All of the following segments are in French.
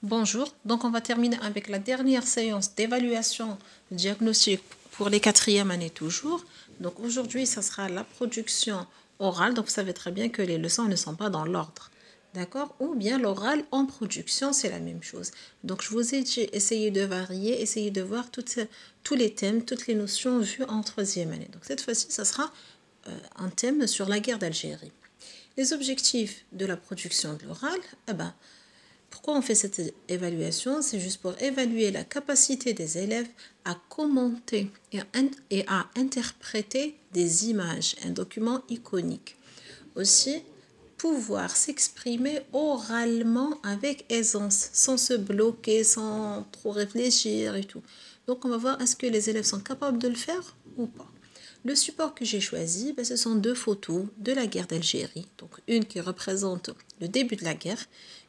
Bonjour, donc on va terminer avec la dernière séance d'évaluation diagnostique pour les quatrièmes années toujours. Donc aujourd'hui, ça sera la production orale. Donc vous savez très bien que les leçons ne sont pas dans l'ordre. D'accord? Ou bien l'oral en production, c'est la même chose. Donc je vous ai dit, essayez de varier, essayez de voir tous les thèmes, toutes les notions vues en troisième année. Donc cette fois-ci, ça sera un thème sur la guerre d'Algérie. Les objectifs de la production de l'oral, pourquoi on fait cette évaluation? C'est juste pour évaluer la capacité des élèves à commenter et à interpréter des images, un document iconique. Aussi, pouvoir s'exprimer oralement avec aisance, sans se bloquer, sans trop réfléchir et tout. Donc, on va voir est-ce que les élèves sont capables de le faire ou pas. Le support que j'ai choisi, ce sont deux photos de la guerre d'Algérie. Donc, une qui représente le début de la guerre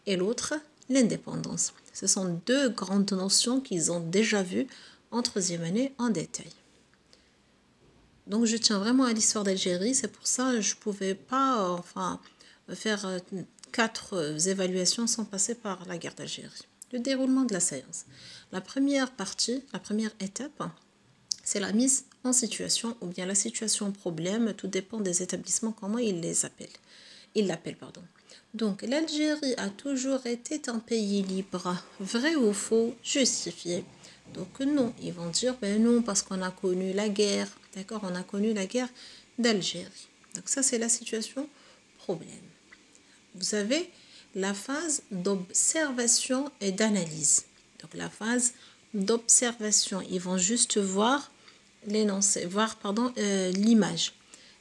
et l'autre l'indépendance. Ce sont deux grandes notions qu'ils ont déjà vues en troisième année en détail. Donc je tiens vraiment à l'histoire d'Algérie, c'est pour ça que je ne pouvais pas faire 4 évaluations sans passer par la guerre d'Algérie. Le déroulement de la séance. La première partie, la première étape, c'est la mise en situation ou bien la situation problème, tout dépend des établissements, comment ils l'appellent. Donc, l'Algérie a toujours été un pays libre. Vrai ou faux? Justifié. Donc, non. Ils vont dire, non, parce qu'on a connu la guerre. D'accord? On a connu la guerre d'Algérie. Donc, ça, c'est la situation problème. Vous avez la phase d'observation et d'analyse. Donc, la phase d'observation, ils vont juste voir l'image.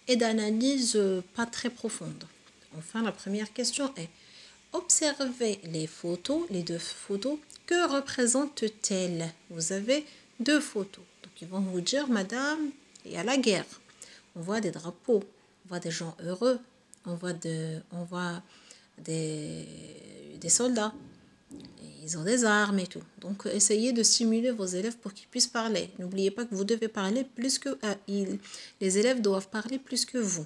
Et d'analyse pas très profonde. Enfin, la première question est, observez les photos, les deux photos, que représentent-elles? Vous avez deux photos. Donc, ils vont vous dire, madame, il y a la guerre. On voit des drapeaux, on voit des gens heureux, on voit des soldats. Ils ont des armes et tout. Donc, essayez de stimuler vos élèves pour qu'ils puissent parler. N'oubliez pas que vous devez parler plus que... les élèves doivent parler plus que vous.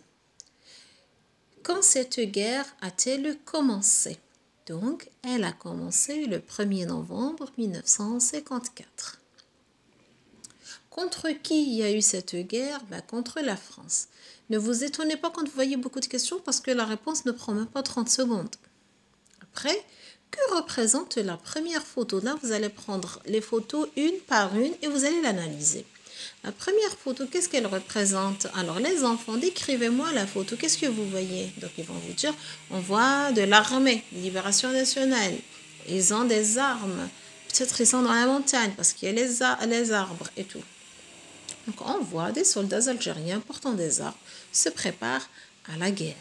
Quand cette guerre a-t-elle commencé? Donc, elle a commencé le 1er novembre 1954. Contre qui il y a eu cette guerre? Contre la France. Ne vous étonnez pas quand vous voyez beaucoup de questions parce que la réponse ne prend même pas 30 secondes. Après, que représente la première photo? Là, vous allez prendre les photos une par une et vous allez l'analyser. La première photo, qu'est-ce qu'elle représente? Alors, les enfants, décrivez-moi la photo. Qu'est-ce que vous voyez? Donc, ils vont vous dire, on voit de l'armée, Libération nationale. Ils ont des armes. Peut-être ils sont dans la montagne parce qu'il y a les arbres et tout. Donc, on voit des soldats algériens portant des armes se préparent à la guerre.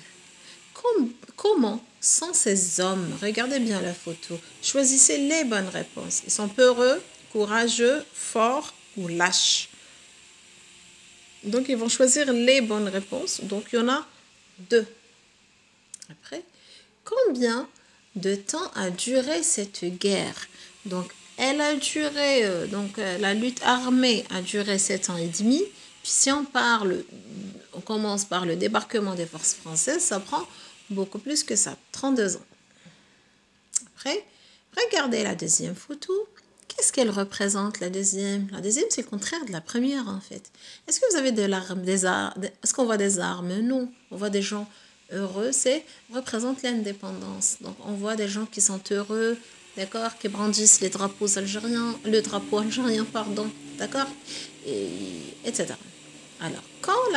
Comment sont ces hommes? Regardez bien la photo. Choisissez les bonnes réponses. Ils sont peureux, courageux, forts ou lâches. Donc, ils vont choisir les bonnes réponses. Donc, il y en a 2. Après, combien de temps a duré cette guerre? Donc, elle a duré, la lutte armée a duré 7 ans et demi. Puis, si on commence par le débarquement des forces françaises, ça prend beaucoup plus que ça, 32 ans. Après, regardez la deuxième photo. Qu'est-ce qu'elle représente, la deuxième? La deuxième, c'est le contraire de la première, en fait. Est-ce que vous avez est-ce qu'on voit des armes? Non. On voit des gens heureux. Représente l'indépendance. Donc, on voit des gens qui sont heureux, d'accord, qui brandissent le drapeau algérien, d'accord, etc. Alors, quand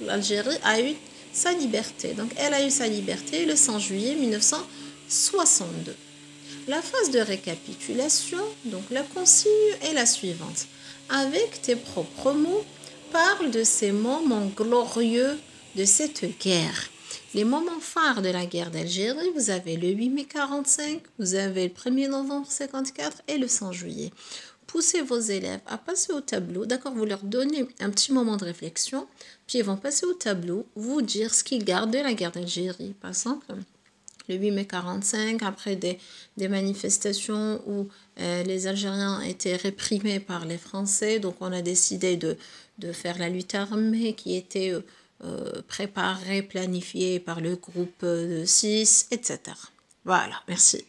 l'Algérie a eu sa liberté, donc elle a eu sa liberté le 5 juillet 1962. La phase de récapitulation, donc la consigne est la suivante. Avec tes propres mots, parle de ces moments glorieux de cette guerre. Les moments phares de la guerre d'Algérie, vous avez le 8 mai 45, vous avez le 1er novembre 54 et le 5 juillet. Poussez vos élèves à passer au tableau, d'accord, vous leur donnez un petit moment de réflexion, puis ils vont passer au tableau, vous dire ce qu'ils gardent de la guerre d'Algérie. Par exemple, le 8 mai 45, après des manifestations où les Algériens étaient réprimés par les Français, donc on a décidé de faire la lutte armée qui était préparée, planifiée par le groupe 6, etc. Voilà, merci.